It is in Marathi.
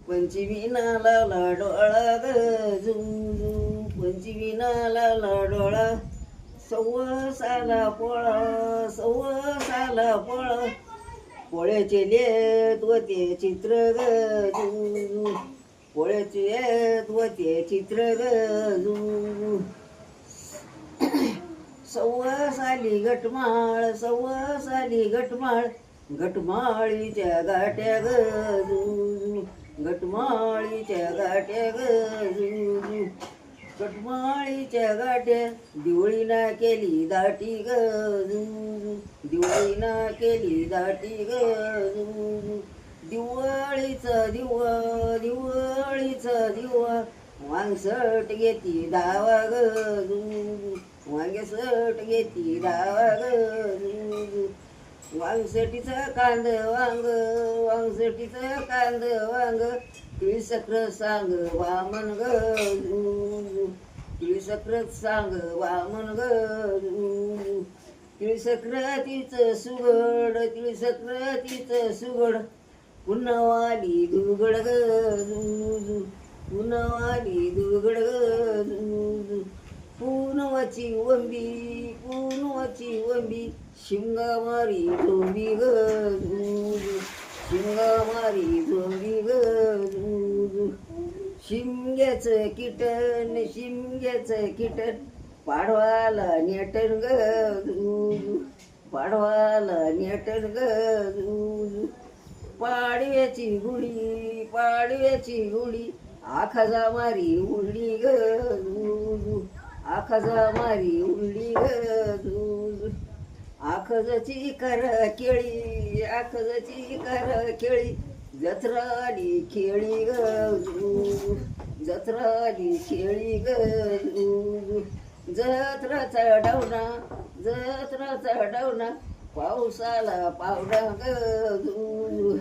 पंचवीना लावला डोळा ग झुंजू, पंचवीना लावला डोळा, सव्वासाला पोळा, सव्वासाला पोळा, पोळ्याचे लेत होते चित्र ग झुंजू, पोळ्याचे लेत होते चित्र ग झुंजू. सव्वासाली घटमाळ, सव्वासाली घटमाळ, घटमाळीच्या गाठ्या ग झुंजू, घटमाळीच्या गाठ्या ग झुंजू, घटमाळीच्या गाठ्या, दिवळीना केली दाटी ग झुंजू, दिवळीना केली दाटी ग झुंजू. दिवाळीचा दिवा, दिवाळीचा दिवा, वांगसट घेती दावा ग झुंजू, वांगसट घेती दावा ग झुंजू. वांगसटीचं कांद वांग, वांगसटीचं कांद वांग, तिळसक्र सांग वामन ग झुंजू, तिळसक्र सांग वामन ग झुंजू. तिळसक्रातीचं सुगड, तिळसक्रातीचं सुगड, पुन्हावाली दुगड ग झुंजू, पुन्हावाली दुगड ग झुंजू. पुनवाची वंबी, पुनवाची वंबी, शिंगामारी झोंबी ग झुंजू, शिंगामारी झोंबी ग झुंजू. शिमग्याचं किटन, शिमग्याचं किटन, पाडवाला नेटन ग झुंजू, पाडवाला नेटन ग झुंजू. पाडव्याची गुढी, पाडव्याची गुढी, आखाजा मारी उडली ग झुंजू, आखाजा मारी उडली ग झुंजू. आखजाची कर केळी, आखजाची कर केळी, जत्राली खेळी ग झुंजू, जत्राली खेळी ग झुंजू. जत्रा चढवना, जत्रा चढवना, पावसाला पावडा ग झुंजू.